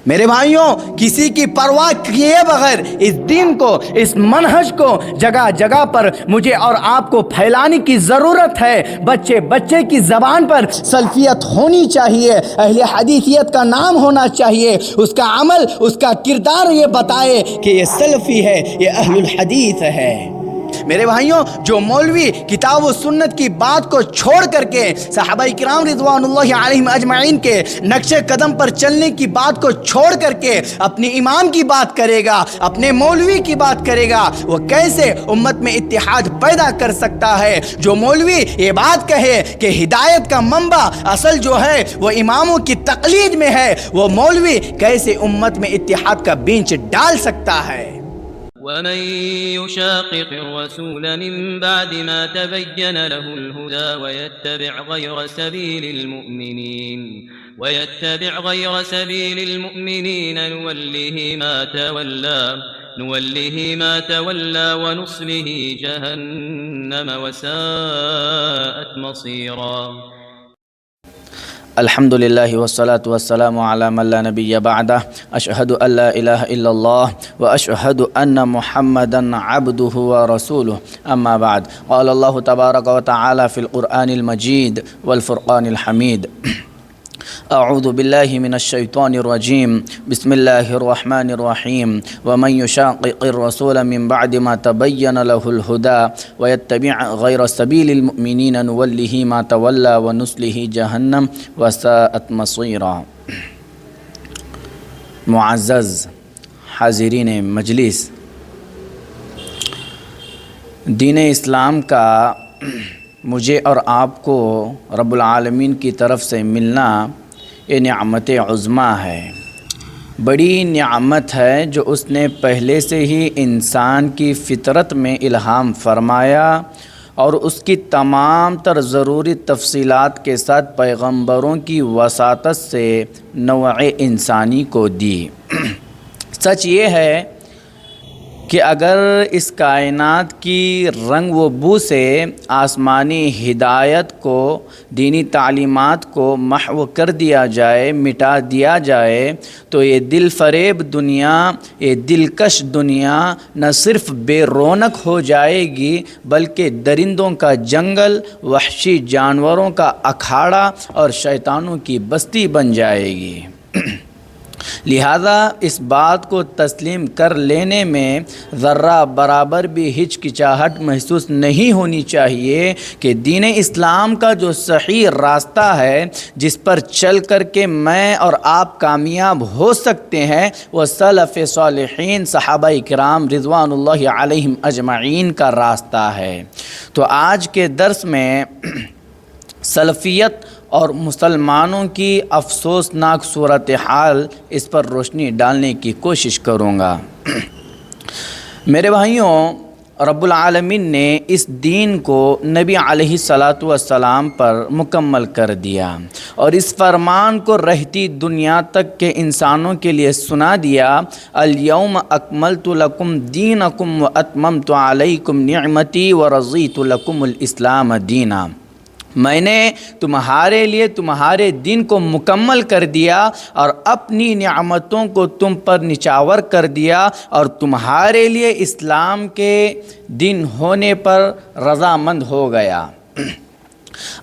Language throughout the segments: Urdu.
میرے بھائیوں، کسی کی پرواہ کیے بغیر اس دین کو، اس منہج کو جگہ جگہ پر مجھے اور آپ کو پھیلانے کی ضرورت ہے۔ بچے بچے کی زبان پر سلفیت ہونی چاہیے، اہل حدیثیت کا نام ہونا چاہیے، اس کا عمل، اس کا کردار یہ بتائے کہ یہ سلفی ہے، یہ اہل الحدیث ہے۔ میرے بھائیوں، جو مولوی کتاب و سنت کی بات کو چھوڑ کر کے صحابہ کرام رضوان اللہ علیہم اجمعین کے نقش قدم پر چلنے کی بات کو چھوڑ کر کے اپنے امام کی بات کرے گا، اپنے مولوی کی بات کرے گا، وہ کیسے امت میں اتحاد پیدا کر سکتا ہے؟ جو مولوی یہ بات کہے کہ ہدایت کا منبع اصل جو ہے وہ اماموں کی تقلید میں ہے، وہ مولوی کیسے امت میں اتحاد کا بیج ڈال سکتا ہے؟ ومن يشاقق الرسول من بعد ما تبين له الهدى ويتبع غير سبيل المؤمنين نوله ما تولى ونصله جهنم وساءت مصيرا۔ الحمد للہ والصلاة والسلام علی من لا نبی بعدہ، اشہد ان لا الہ الا اللہ واشہد ان محمدا عبدہ ورسولہ، اما بعد، قال اللہ تبارک وتعالی فی القرآن المجید والفرقان الحمید، اعوذ باللہ من الشیطان الرجیم، بسم اللہ الرحمن الرحیم، ومن یشاقق الرسول من بعد ما تبین له الهدى ويتبع غیر سبیل المؤمنین نوله ما تولى ونصله جہنم وساءت مصیرا۔ معزز حاضرین مجلس، دین اسلام کا مجھے اور آپ کو رب العالمین کی طرف سے ملنا یہ نعمت عظمیٰ ہے، بڑی نعمت ہے جو اس نے پہلے سے ہی انسان کی فطرت میں الہام فرمایا اور اس کی تمام تر ضروری تفصیلات کے ساتھ پیغمبروں کی وساطت سے نوع انسانی کو دی۔ سچ یہ ہے کہ اگر اس کائنات کی رنگ و بو سے آسمانی ہدایت کو، دینی تعلیمات کو محو کر دیا جائے، مٹا دیا جائے، تو یہ دل فریب دنیا، یہ دلکش دنیا نہ صرف بے رونق ہو جائے گی بلکہ درندوں کا جنگل، وحشی جانوروں کا اکھاڑا اور شیطانوں کی بستی بن جائے گی۔ لہذا اس بات کو تسلیم کر لینے میں ذرہ برابر بھی ہچکچاہٹ محسوس نہیں ہونی چاہیے کہ دین اسلام کا جو صحیح راستہ ہے، جس پر چل کر کے میں اور آپ کامیاب ہو سکتے ہیں، وہ سلف صالحین صحابہ کرام رضوان اللہ علیہم اجمعین کا راستہ ہے۔ تو آج کے درس میں سلفیت اور مسلمانوں کی افسوسناک صورتحال، اس پر روشنی ڈالنے کی کوشش کروں گا۔ میرے بھائیوں، رب العالمین نے اس دین کو نبی علیہ الصلاۃ والسلام پر مکمل کر دیا اور اس فرمان کو رہتی دنیا تک کے انسانوں کے لیے سنا دیا، الیوم اکملت لکم دینکم واتممت علیکم نعمتی ورضیت لکم الاسلام دینا۔ میں نے تمہارے لیے تمہارے دین کو مکمل کر دیا اور اپنی نعمتوں کو تم پر نچاور کر دیا اور تمہارے لیے اسلام کے دین ہونے پر رضامند ہو گیا۔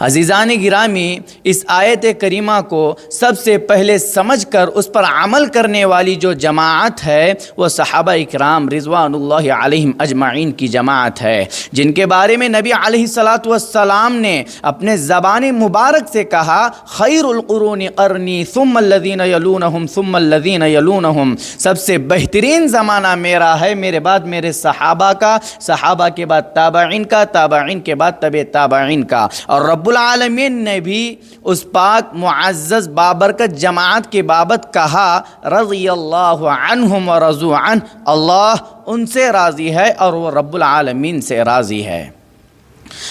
عزیزان گرامی، اس آیت کریمہ کو سب سے پہلے سمجھ کر اس پر عمل کرنے والی جو جماعت ہے وہ صحابہ اکرام رضوان اللہ علیہم اجمعین کی جماعت ہے، جن کے بارے میں نبی علیہ الصلاۃ والسلام نے اپنے زبان مبارک سے کہا، خیر القرون قرنی ثم الذین یلونہم ثم الذین یلونہم، سب سے بہترین زمانہ میرا ہے، میرے بعد میرے صحابہ کا، صحابہ کے بعد تابعین کا، تابعین کے بعد تبع تابعین کا۔ اور رب العالمین نے بھی اس پاک معزز بابرکت جماعت کے بابت کہا، رضی اللہ عنہم ورضوا عنہ، اللہ ان سے راضی ہے اور وہ رب العالمین سے راضی ہے۔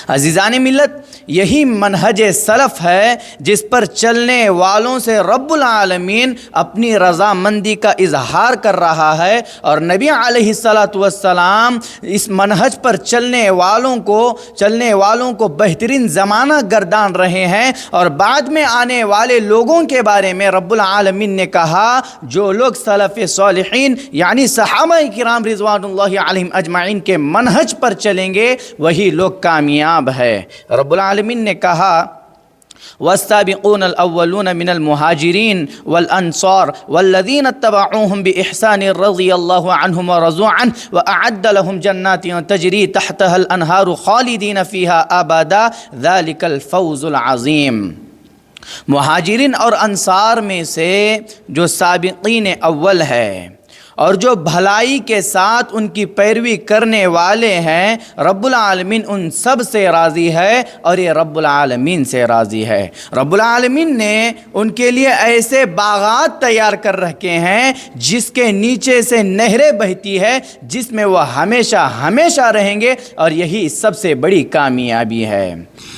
عزیزان ملت، یہی منہج سلف ہے جس پر چلنے والوں سے رب العالمین اپنی رضامندی کا اظہار کر رہا ہے، اور نبی علیہ الصلاۃ والسلام اس منہج پر چلنے والوں کو بہترین زمانہ گردان رہے ہیں، اور بعد میں آنے والے لوگوں کے بارے میں رب العالمین نے کہا جو لوگ سلف صالحین یعنی صحابہ کرام رضوان اللہ علیہم اجمعین کے منہج پر چلیں گے وہی لوگ کامیاب ہے۔ رب العالمین نے کہا والسابقون الأولون من المهاجرين والأنصار والذين اتبعوهم بإحسان رضي الله عنهم ورضوا عنه وأعد لهم جنات تجري تحتها الأنهار خالدين فيها أبدا ذلك الفوز العظيم۔ مہاجرین اور انصار میں سے جو سابقین اول ہے اور جو بھلائی کے ساتھ ان کی پیروی کرنے والے ہیں، رب العالمین ان سب سے راضی ہے اور یہ رب العالمین سے راضی ہے۔ رب العالمین نے ان کے لیے ایسے باغات تیار کر رکھے ہیں جس کے نیچے سے نہریں بہتی ہے، جس میں وہ ہمیشہ ہمیشہ رہیں گے، اور یہی سب سے بڑی کامیابی ہے۔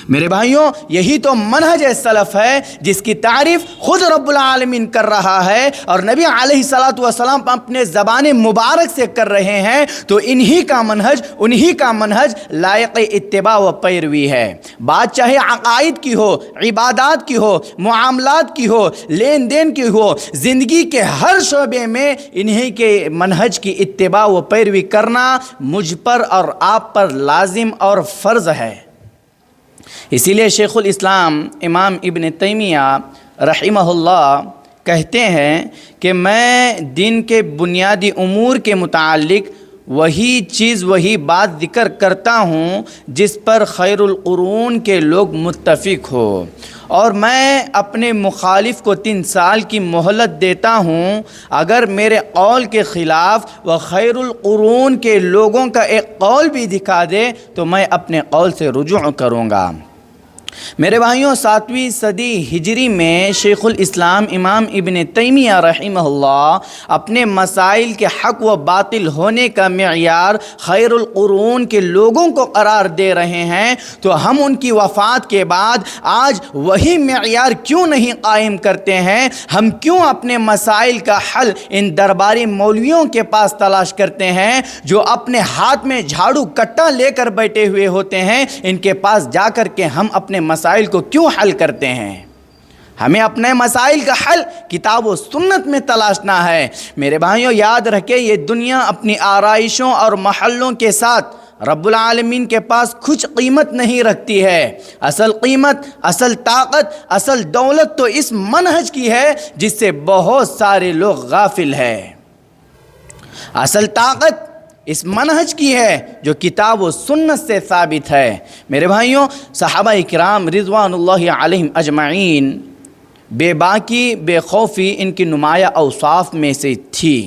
میرے بھائیوں، یہی تو منہج سلف ہے جس کی تعریف خود رب العالمین کر رہا ہے اور نبی علیہ الصلاۃ والسلام اپنے زبان مبارک سے کر رہے ہیں، تو انہی کا منہج لائق اتباع و پیروی ہے۔ بات چاہے عقائد کی ہو، عبادات کی ہو، معاملات کی ہو، لین دین کی ہو، زندگی کے ہر شعبے میں انہی کے منہج کی اتباع و پیروی کرنا مجھ پر اور آپ پر لازم اور فرض ہے۔ اسی لیے شیخ الاسلام امام ابن تیمیہ رحمہ اللہ کہتے ہیں کہ میں دین کے بنیادی امور کے متعلق وہی بات ذکر کرتا ہوں جس پر خیر القرون کے لوگ متفق ہو، اور میں اپنے مخالف کو 3 سال کی مہلت دیتا ہوں، اگر میرے قول کے خلاف وہ خیر القرون کے لوگوں کا ایک قول بھی دکھا دے تو میں اپنے قول سے رجوع کروں گا۔ میرے بھائیوں، 7ویں صدی ہجری میں شیخ الاسلام امام ابن تیمیہ رحمہ اللہ اپنے مسائل کے حق و باطل ہونے کا معیار خیر القرون کے لوگوں کو قرار دے رہے ہیں، تو ہم ان کی وفات کے بعد آج وہی معیار کیوں نہیں قائم کرتے ہیں؟ ہم کیوں اپنے مسائل کا حل ان درباری مولویوں کے پاس تلاش کرتے ہیں جو اپنے ہاتھ میں جھاڑو کٹا لے کر بیٹھے ہوئے ہوتے ہیں؟ ان کے پاس جا کر کے ہم اپنے مسائل کو کیوں حل کرتے ہیں؟ ہمیں اپنے مسائل کا حل کتاب و سنت میں تلاشنا ہے۔ میرے بھائیوں، یاد رکھیں، یہ دنیا اپنی آرائشوں اور محلوں کے ساتھ رب العالمین کے پاس کچھ قیمت نہیں رکھتی ہے۔ اصل قیمت، اصل طاقت، اصل دولت تو اس منہج کی ہے جس سے بہت سارے لوگ غافل ہیں۔ اصل طاقت اس منہج کی ہے جو کتاب و سنت سے ثابت ہے۔ میرے بھائیوں، صحابہ کرام رضوان اللہ علیہم اجمعین بے باکی، بے خوفی ان کی نمایاں اوصاف میں سے تھی۔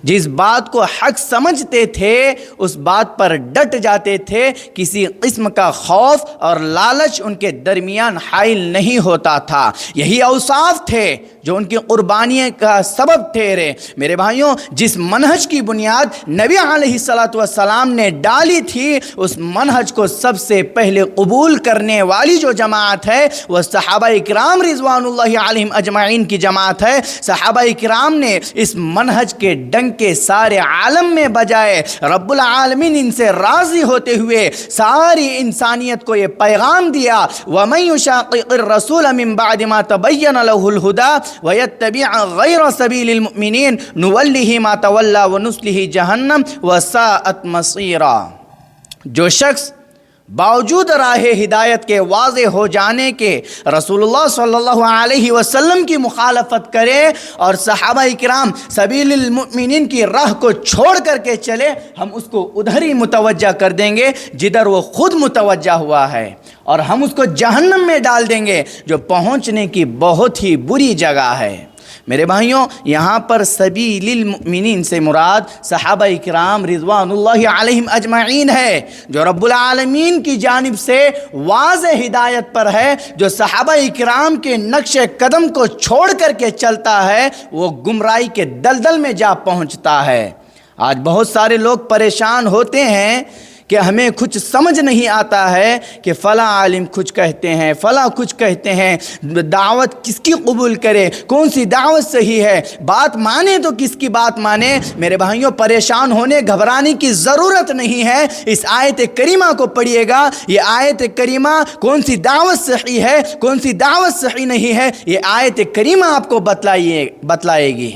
جس بات کو حق سمجھتے تھے اس بات پر ڈٹ جاتے تھے، کسی قسم کا خوف اور لالچ ان کے درمیان حائل نہیں ہوتا تھا۔ یہی اوصاف تھے جو ان کی قربانی کا سبب ٹھہرے۔ میرے بھائیوں، جس منہج کی بنیاد نبی علیہ الصلاۃ والسلام نے ڈالی تھی، اس منہج کو سب سے پہلے قبول کرنے والی جو جماعت ہے وہ صحابہ کرام رضوان اللہ علیہم اجمعین کی جماعت ہے۔ صحابہ کرام نے اس منہج کے ڈنگ کے سارے عالم میں بجائے، رب العالمین ان سے راضی ہوتے ہوئے ساری انسانیت کو یہ پیغام دیا، وَمَن يُشَاقِقِ الرَّسُولَ مِن بَعْدِ مَا تَبَيَّنَ لَهُ الْهُدَىٰ وَيَتَّبِعْ غَيْرَ سَبِيلِ الْمُؤْمِنِينَ نُوَلِّهِ مَا تَوَلَّىٰ وَنُصْلِهِ جَهَنَّمَ وَسَاءَتْ مَصِيرًا۔ جو شخص باوجود راہ ہدایت کے واضح ہو جانے کے رسول اللہ صلی اللہ علیہ وسلم کی مخالفت کرے اور صحابہ کرام سبیل المؤمنین کی راہ کو چھوڑ کر کے چلے، ہم اس کو ادھر ہی متوجہ کر دیں گے جدھر وہ خود متوجہ ہوا ہے، اور ہم اس کو جہنم میں ڈال دیں گے جو پہنچنے کی بہت ہی بری جگہ ہے۔ میرے بھائیوں، یہاں پر سبیل المؤمنین سے مراد صحابہ کرام رضوان اللہ علیہم اجمعین ہے، جو رب العالمین کی جانب سے واضح ہدایت پر ہے۔ جو صحابہ کرام کے نقش قدم کو چھوڑ کر کے چلتا ہے وہ گمراہی کے دلدل میں جا پہنچتا ہے۔ آج بہت سارے لوگ پریشان ہوتے ہیں کہ ہمیں کچھ سمجھ نہیں آتا ہے کہ فلاں عالم کچھ کہتے ہیں، فلاں کچھ کہتے ہیں، دعوت کس کی قبول کرے، کون سی دعوت صحیح ہے، بات مانے تو کس کی بات مانے۔ میرے بھائیوں، پریشان ہونے گھبرانے کی ضرورت نہیں ہے۔ اس آیت کریمہ کو پڑھیے گا، یہ آیت کریمہ کون سی دعوت صحیح ہے، کون سی دعوت صحیح نہیں ہے، یہ آیت کریمہ آپ کو بتلائے گی۔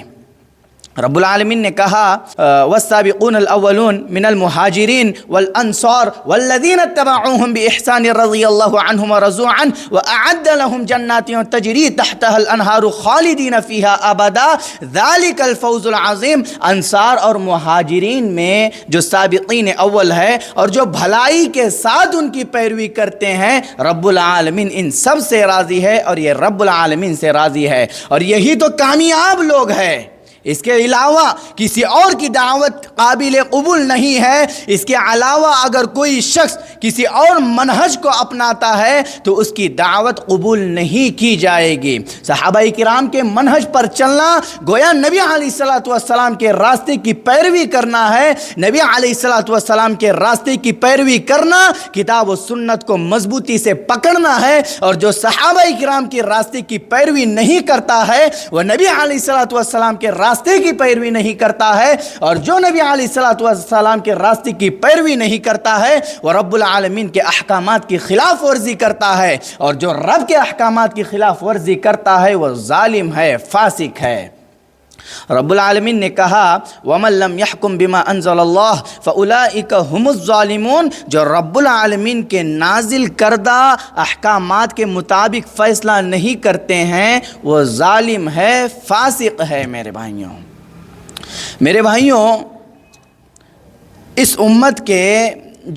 رب العالمین نے کہا والسابقون الاولون من المہاجرین والانصار والذین اتبعوهم باحسان رضی اللہ عنہم ورضوا عنہ واعد لهم جنات تجری تحتها الانہار خالدین فیہا ابدا ذلک الفوز العظیم۔ انصار اور مہاجرین میں جو سابقین اول ہے اور جو بھلائی کے ساتھ ان کی پیروی کرتے ہیں، رب العالمین ان سب سے راضی ہے اور یہ رب العالمین سے راضی ہے، اور یہی تو کامیاب لوگ ہیں۔ اس کے علاوہ کسی اور کی دعوت قابل قبول نہیں ہے۔ اس کے علاوہ اگر کوئی شخص کسی اور منہج کو اپناتا ہے تو اس کی دعوت قبول نہیں کی جائے گی۔ صحابہ کرام کے منہج پر چلنا گویا نبی علیہ السلام کے راستے کی پیروی کرنا ہے۔ نبی علیہ السلام کے راستے کی پیروی کرنا کتاب و سنت کو مضبوطی سے پکڑنا ہے، اور جو صحابہ کرام کے راستے کی پیروی نہیں کرتا ہے وہ نبی علیہ السلام کے راستے کی پیروی نہیں کرتا ہے، اور جو نبی علیہ السلام کے راستے کی پیروی نہیں کرتا ہے وہ رب العالمین کے احکامات کی خلاف ورزی کرتا ہے، اور جو رب کے احکامات کی خلاف ورزی کرتا ہے وہ ظالم ہے، فاسق ہے۔ رب العالمین نے کہا وَمَن لَّمْ يَحْكُمْ بِمَا أَنزَلَ اللَّهُ فَأُولَٰئِكَ هُمُ الظَّالِمُونَ۔ جو رب العالمین کے نازل کردہ احکامات کے مطابق فیصلہ نہیں کرتے ہیں وہ ظالم ہے، فاسق ہے۔ میرے بھائیوں، اس امت کے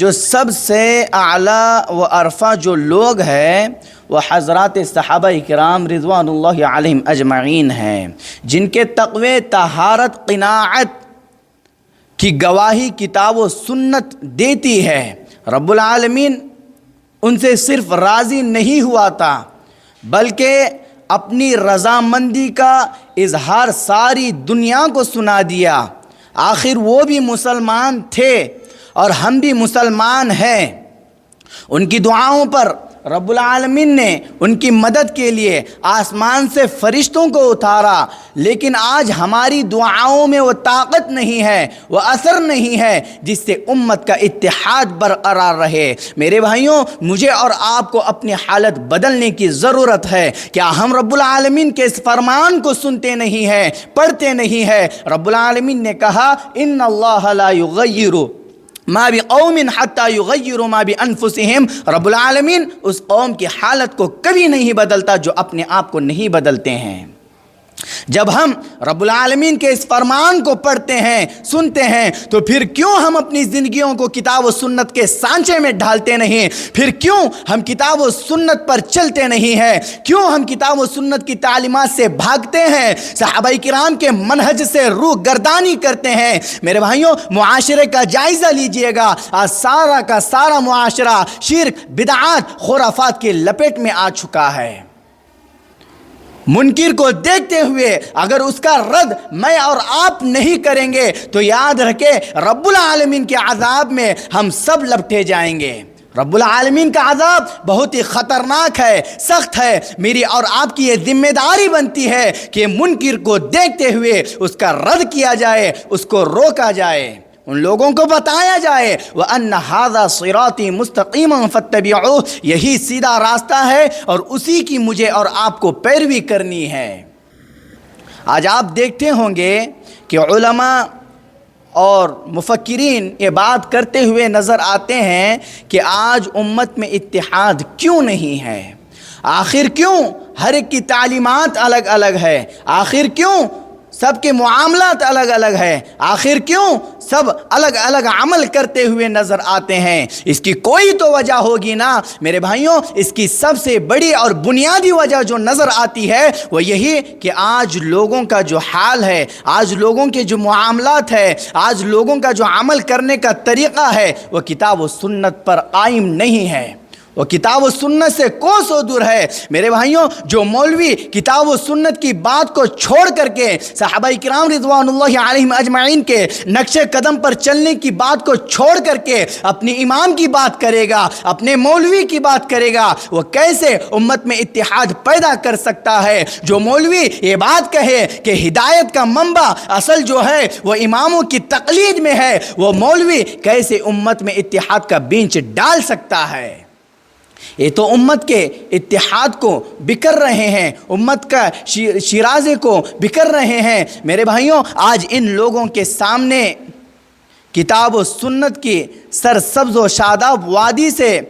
جو سب سے اعلیٰ و عرفہ جو لوگ ہیں وہ حضرات صحابہ کرام رضوان اللہ علیہم اجمعین ہیں، جن کے تقوی، طہارت، قناعت کی گواہی کتاب و سنت دیتی ہے۔ رب العالمین ان سے صرف راضی نہیں ہوا تھا بلکہ اپنی رضامندی کا اظہار ساری دنیا کو سنا دیا۔ آخر وہ بھی مسلمان تھے اور ہم بھی مسلمان ہیں۔ ان کی دعاؤں پر رب العالمین نے ان کی مدد کے لیے آسمان سے فرشتوں کو اتارا، لیکن آج ہماری دعاؤں میں وہ طاقت نہیں ہے، وہ اثر نہیں ہے جس سے امت کا اتحاد برقرار رہے۔ میرے بھائیوں، مجھے اور آپ کو اپنی حالت بدلنے کی ضرورت ہے۔ کیا ہم رب العالمین کے اس فرمان کو سنتے نہیں ہیں، پڑھتے نہیں ہیں؟ رب العالمین نے کہا ان اللہ لا یغیر ما بقوم حتی یغیروا ما بانفسہم۔ رب العالمین اس قوم کی حالت کو کبھی نہیں بدلتا جو اپنے آپ کو نہیں بدلتے ہیں۔ جب ہم رب العالمین کے اس فرمان کو پڑھتے ہیں، سنتے ہیں، تو پھر کیوں ہم اپنی زندگیوں کو کتاب و سنت کے سانچے میں ڈھالتے نہیں؟ پھر کیوں ہم کتاب و سنت پر چلتے نہیں ہیں؟ کیوں ہم کتاب و سنت کی تعلیمات سے بھاگتے ہیں، صحابہ کرام کے منہج سے روح گردانی کرتے ہیں؟ میرے بھائیوں، معاشرے کا جائزہ لیجئے گا، آج سارا کا سارا معاشرہ شرک، بدعات، خرافات کی لپیٹ میں آ چکا ہے۔ منکر کو دیکھتے ہوئے اگر اس کا رد میں اور آپ نہیں کریں گے تو یاد رکھے رب العالمین کے عذاب میں ہم سب لپٹے جائیں گے۔ رب العالمین کا عذاب بہت ہی خطرناک ہے، سخت ہے۔ میری اور آپ کی یہ ذمہ داری بنتی ہے کہ منکر کو دیکھتے ہوئے اس کا رد کیا جائے، اس کو روکا جائے، ان لوگوں کو بتایا جائے وَأَنَّ هَذَا صِرَاطِي مُسْتَقِيمًا فَاتَّبِعُوهُ، یہی سیدھا راستہ ہے اور اسی کی مجھے اور آپ کو پیروی کرنی ہے۔ آج آپ دیکھتے ہوں گے کہ علماء اور مفکرین یہ بات کرتے ہوئے نظر آتے ہیں کہ آج امت میں اتحاد کیوں نہیں ہے؟ آخر کیوں ہر ایک کی تعلیمات الگ الگ ہے؟ آخر کیوں سب کے معاملات الگ الگ ہے؟ آخر کیوں سب الگ الگ عمل کرتے ہوئے نظر آتے ہیں؟ اس کی کوئی تو وجہ ہوگی نا میرے بھائیوں۔ اس کی سب سے بڑی اور بنیادی وجہ جو نظر آتی ہے وہ یہی کہ آج لوگوں کا جو حال ہے، آج لوگوں کے جو معاملات ہے، آج لوگوں کا جو عمل کرنے کا طریقہ ہے وہ کتاب و سنت پر قائم نہیں ہے۔ وہ کتاب و سنت سے کوسوں دور ہے۔ میرے بھائیوں، جو مولوی کتاب و سنت کی بات کو چھوڑ کر کے صحابہ کرام رضوان اللہ علیہم اجمعین کے نقش قدم پر چلنے کی بات کو چھوڑ کر کے اپنی امام کی بات کرے گا، اپنے مولوی کی بات کرے گا، وہ کیسے امت میں اتحاد پیدا کر سکتا ہے؟ جو مولوی یہ بات کہے کہ ہدایت کا منبع اصل جو ہے وہ اماموں کی تقلید میں ہے، وہ مولوی کیسے امت میں اتحاد کا بیج ڈال سکتا ہے؟ یہ تو امت کے اتحاد کو بکر رہے ہیں، امت کا شیرازے کو بکر رہے ہیں۔ میرے بھائیوں، آج ان لوگوں کے سامنے کتاب و سنت کی سرسبز و شاداب وادی سے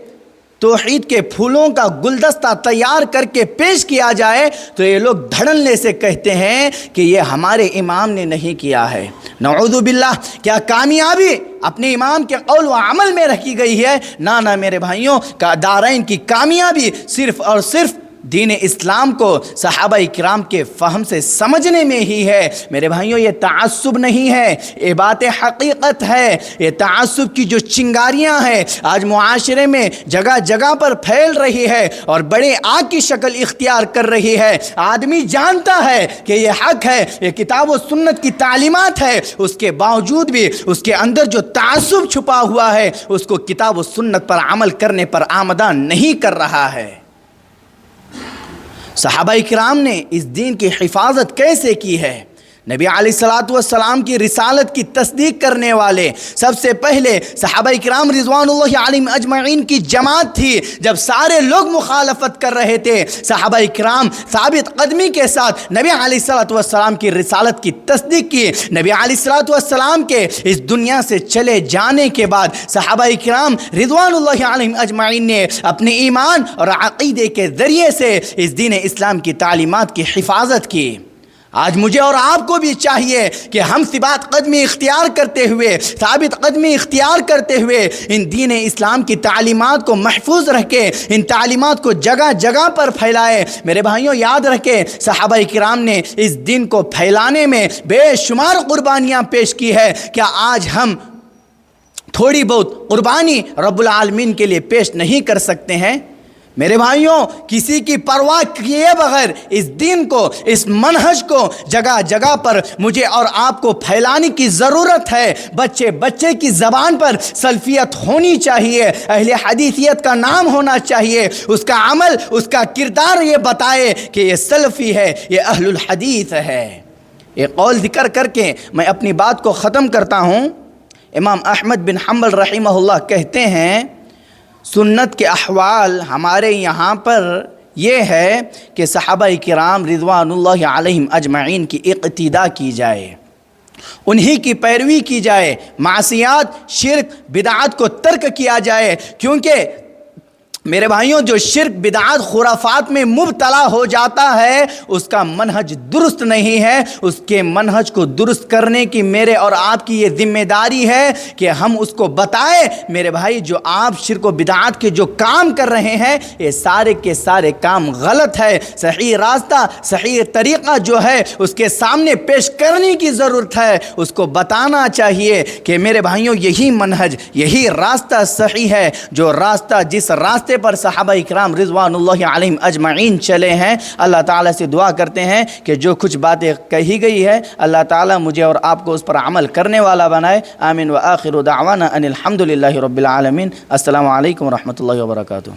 توحید کے پھولوں کا گلدستہ تیار کر کے پیش کیا جائے تو یہ لوگ دھڑلنے سے کہتے ہیں کہ یہ ہمارے امام نے نہیں کیا ہے۔ نعوذ باللہ، کیا کامیابی اپنے امام کے قول و عمل میں رکھی گئی ہے؟ نہ میرے بھائیوں، دارین کی کامیابی صرف اور صرف دین اسلام کو صحابہ کرام کے فہم سے سمجھنے میں ہی ہے۔ میرے بھائیوں، یہ تعصب نہیں ہے، یہ بات حقیقت ہے۔ یہ تعصب کی جو چنگاریاں ہیں آج معاشرے میں جگہ جگہ پر پھیل رہی ہے اور بڑے آگ کی شکل اختیار کر رہی ہے۔ آدمی جانتا ہے کہ یہ حق ہے، یہ کتاب و سنت کی تعلیمات ہے، اس کے باوجود بھی اس کے اندر جو تعصب چھپا ہوا ہے اس کو کتاب و سنت پر عمل کرنے پر آمادہ نہیں کر رہا ہے۔ صحابہ کرام نے اس دین کی حفاظت کیسے کی ہے؟ نبی علیہ الصلوۃ والسلام کی رسالت کی تصدیق کرنے والے سب سے پہلے صحابہ کرام رضوان اللہ علیہم اجمعین کی جماعت تھی۔ جب سارے لوگ مخالفت کر رہے تھے، صحابہ کرام ثابت قدمی کے ساتھ نبی علیہ الصلوۃ والسلام کی رسالت کی تصدیق کی۔ نبی علیہ الصلوۃ والسلام کے اس دنیا سے چلے جانے کے بعد صحابہ کرام رضوان اللہ علیہم اجمعین نے اپنے ایمان اور عقیدے کے ذریعے سے اس دین اسلام کی تعلیمات کی حفاظت کی۔ آج مجھے اور آپ کو بھی چاہیے کہ ہم ثبات قدمی اختیار کرتے ہوئے، ثابت قدمی اختیار کرتے ہوئے ان دین اسلام کی تعلیمات کو محفوظ رکھیں، ان تعلیمات کو جگہ جگہ پر پھیلائیں۔ میرے بھائیوں، یاد رکھیں، صحابہ کرام نے اس دین کو پھیلانے میں بے شمار قربانیاں پیش کی ہے۔ کیا آج ہم تھوڑی بہت قربانی رب العالمین کے لیے پیش نہیں کر سکتے ہیں؟ میرے بھائیوں، کسی کی پرواہ کیے بغیر اس دین کو، اس منہج کو جگہ جگہ پر مجھے اور آپ کو پھیلانے کی ضرورت ہے۔ بچے بچے کی زبان پر سلفیت ہونی چاہیے، اہل حدیثیت کا نام ہونا چاہیے، اس کا عمل، اس کا کردار یہ بتائے کہ یہ سلفی ہے، یہ اہل الحدیث ہے۔ ایک قول ذکر کر کے میں اپنی بات کو ختم کرتا ہوں۔ امام احمد بن حنبل رحمہ اللہ کہتے ہیں، سنت کے احوال ہمارے یہاں پر یہ ہے کہ صحابہ کرام رضوان اللہ علیہم اجمعین کی اقتداء کی جائے، انہی کی پیروی کی جائے، معصیات، شرک، بدعات کو ترک کیا جائے، کیونکہ میرے بھائیوں جو شرک، بدعات، خرافات میں مبتلا ہو جاتا ہے اس کا منہج درست نہیں ہے۔ اس کے منہج کو درست کرنے کی میرے اور آپ کی یہ ذمہ داری ہے کہ ہم اس کو بتائیں، میرے بھائی جو آپ شرک و بدعات کے جو کام کر رہے ہیں یہ سارے کے سارے کام غلط ہے۔ صحیح راستہ، صحیح طریقہ جو ہے اس کے سامنے پیش کرنے کی ضرورت ہے، اس کو بتانا چاہیے کہ میرے بھائیوں یہی منہج، یہی راستہ صحیح ہے۔ جو راستہ، جس راستے پر صحابہ اکرام رضوان اللہ علیہم اجمعین چلے ہیں، اللہ تعالیٰ سے دعا کرتے ہیں کہ جو کچھ باتیں کہی گئی ہے اللہ تعالیٰ مجھے اور آپ کو اس پر عمل کرنے والا بنائے۔ آمین۔ وآخر دعوانا ان الحمد للہ رب العالمین۔ السلام علیکم ورحمۃ اللہ وبرکاتہ۔